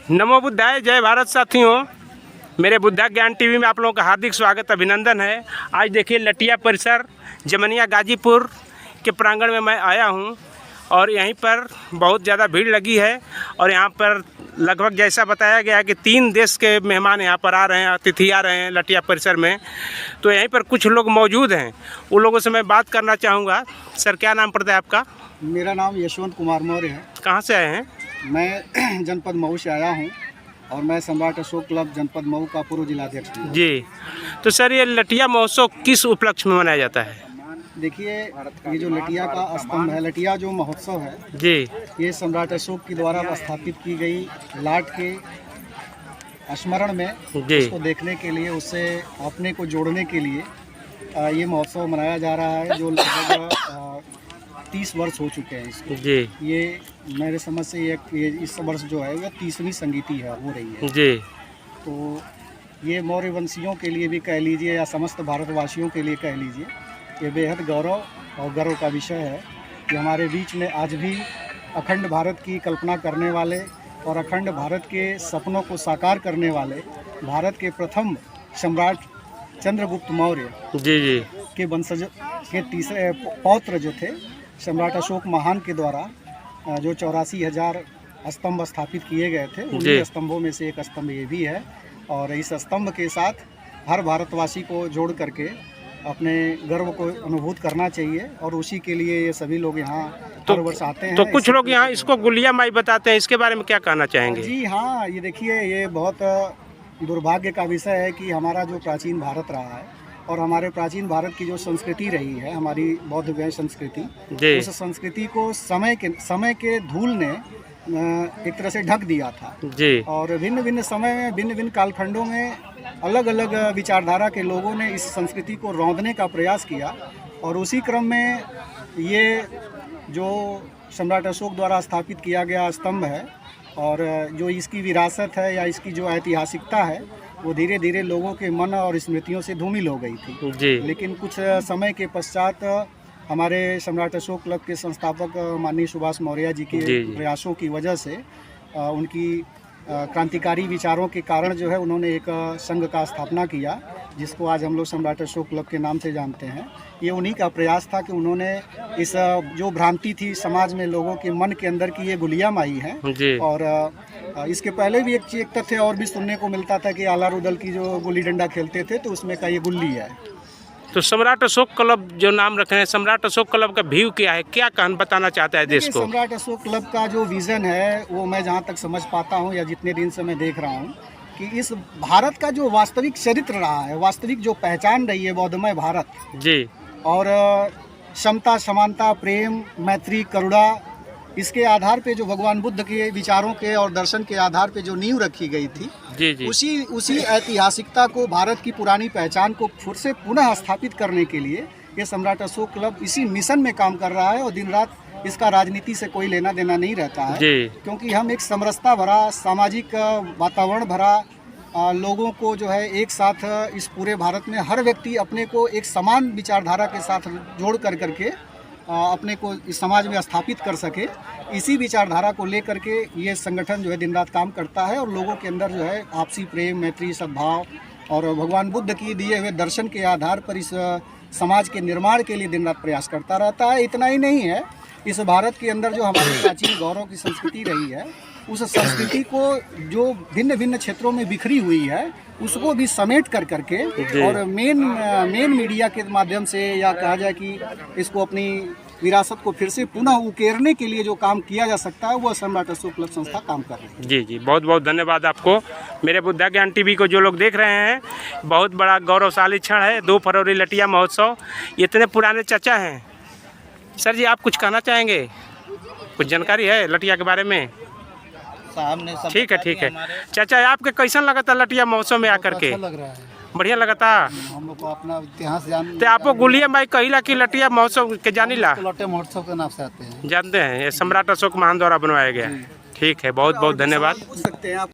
नमो बुद्धाय, जय भारत साथियों। मेरे बुद्धा ज्ञान टीवी में आप लोगों का हार्दिक स्वागत अभिनंदन है। आज देखिए लटिया परिसर जमनिया गाजीपुर के प्रांगण में मैं आया हूं और यहीं पर बहुत ज़्यादा भीड़ लगी है और यहां पर लगभग जैसा बताया गया है कि 3 देश के मेहमान यहां पर आ रहे हैं, अतिथि आ रहे हैं लटिया परिसर में। तो यहीं पर कुछ लोग मौजूद हैं, उन लोगों से मैं बात करना चाहूँगा। सर, क्या नाम पड़ता है आपका? मेरा नाम यशवंत कुमार मौर्य है। कहाँ से आए हैं? मैं जनपद मऊ से आया हूं और मैं सम्राट अशोक क्लब जनपद मऊ का पूर्व जिलाध्यक्ष हूं। जी, तो सर ये लटिया महोत्सव किस उपलक्ष्य में मनाया जाता है? देखिए, ये जो लटिया का स्तंभ है, लटिया जो महोत्सव है जी, ये सम्राट अशोक के द्वारा स्थापित की गई लाट के स्मरण में जी, उसको देखने के लिए, उससे अपने को जोड़ने के लिए ये महोत्सव मनाया जा रहा है, जो लगभग 30 वर्ष हो चुके हैं इसको। जी, ये मेरे समझ से ये इस वर्ष जो है वह 30वीं संगीति हो रही है। जी, तो ये मौर्य वंशियों के लिए भी कह लीजिए या समस्त भारतवासियों के लिए कह लीजिए, ये बेहद गौरव और गर्व का विषय है कि हमारे बीच में आज भी अखंड भारत की कल्पना करने वाले और अखंड भारत के सपनों को साकार करने वाले भारत के प्रथम सम्राट चंद्रगुप्त मौर्य जी, जी, के वंशज के तीसरे पौत्र जो थे सम्राट अशोक महान के द्वारा जो 84,000 स्तंभ स्थापित किए गए थे, उन्हीं स्तंभों में से एक स्तंभ ये भी है। और इस स्तंभ के साथ हर भारतवासी को जोड़ करके अपने गर्व को अनुभूत करना चाहिए और उसी के लिए ये सभी लोग यहाँ हर वर्ष आते हैं। तो कुछ लोग यहाँ इसको गुलिया माई बताते हैं, इसके बारे में क्या कहना चाहेंगे? जी हाँ, ये देखिए, ये बहुत दुर्भाग्य का विषय है कि हमारा जो प्राचीन भारत रहा है और हमारे प्राचीन भारत की जो संस्कृति रही है, हमारी बौद्ध गय संस्कृति, उस संस्कृति को समय के धूल ने एक तरह से ढक दिया था जी। और भिन्न भिन्न समय में, भिन्न भिन्न कालखंडों में अलग अलग विचारधारा के लोगों ने इस संस्कृति को रौंदने का प्रयास किया। और उसी क्रम में ये जो सम्राट अशोक द्वारा स्थापित किया गया स्तंभ है और जो इसकी विरासत है या इसकी जो ऐतिहासिकता है, वो धीरे धीरे लोगों के मन और स्मृतियों से धूमिल हो गई थी जी। लेकिन कुछ समय के पश्चात हमारे सम्राट अशोक क्लब के संस्थापक माननीय सुभाष मौर्य जी के प्रयासों की वजह से, उनकी क्रांतिकारी विचारों के कारण जो है, उन्होंने एक संघ का स्थापना किया जिसको आज हम लोग सम्राट अशोक क्लब के नाम से जानते हैं। ये उन्हीं का प्रयास था कि उन्होंने इस जो भ्रांति थी समाज में लोगों के मन के अंदर की ये गुलिया माई है। और इसके पहले भी एक तथ्य और भी सुनने को मिलता था कि आला रुदल की जो गुल्ली डंडा खेलते थे तो उसमें का ये गुल्ली है। तो सम्राट अशोक क्लब जो नाम रखे हैं, सम्राट अशोक क्लब का व्यू क्या है, क्या बताना चाहता है देश को? सम्राट अशोक क्लब का जो विजन है वो मैं जहाँ तक समझ पाता हूँ या जितने दिन से मैं देख रहा हूँ कि इस भारत का जो वास्तविक चरित्र रहा है, वास्तविक जो पहचान रही है बौद्धमय भारत जी, और समता, समानता, प्रेम, मैत्री, करुणा, इसके आधार पे जो भगवान बुद्ध के विचारों के और दर्शन के आधार पे जो नींव रखी गई थी, जी, जी, उसी ऐतिहासिकता को, भारत की पुरानी पहचान को फिर से पुनः स्थापित करने के लिए ये सम्राट अशोक क्लब इसी मिशन में काम कर रहा है। और दिन रात इसका राजनीति से कोई लेना देना नहीं रहता है, क्योंकि हम एक समरसता भरा, सामाजिक वातावरण भरा, लोगों को जो है एक साथ इस पूरे भारत में हर व्यक्ति अपने को एक समान विचारधारा के साथ जोड़ करके अपने को इस समाज में स्थापित कर सके, इसी विचारधारा को लेकर के ये संगठन जो है दिन रात काम करता है और लोगों के अंदर जो है आपसी प्रेम, मैत्री, सद्भाव और भगवान बुद्ध की दिए हुए दर्शन के आधार पर इस समाज के निर्माण के लिए दिन रात प्रयास करता रहता है। इतना ही नहीं है, इस भारत के अंदर जो हमारी प्राचीन गौरव की संस्कृति रही है, उस संस्कृति को जो भिन्न भिन्न क्षेत्रों में बिखरी हुई है, उसको भी समेट करके और मेन मीडिया के माध्यम से, या कहा जाए कि इसको अपनी विरासत को फिर से पुनः उकेरने के लिए जो काम किया जा सकता है, वो सम्राट अशोक क्लब संस्था काम कर रही है। जी जी, बहुत बहुत धन्यवाद आपको। मेरे बुद्धा ज्ञान टीवी को जो लोग देख रहे हैं, बहुत बड़ा गौरवशाली क्षण है 2 फरवरी लटिया महोत्सव। इतने पुराने चर्चा हैं। सर जी, आप कुछ कहना चाहेंगे? कुछ जानकारी है लटिया के बारे में? साहब ने सब ठीक है। चाचा, आपके कैसन लगा था लटिया महोत्सव में आकर के? अच्छा लग रहा है, बढ़िया लगा था। हम लोग को अपना इतिहास जान। तो आपको गुलिया माई कहिला कि लटिया महोत्सव के जानिला? लटिया महोत्सव के नाम से आते हैं, जानते हैं। ये सम्राट अशोक महान द्वारा बनवाया गया। ठीक है, बहुत बहुत धन्यवाद। पूछ सकते हैं आप।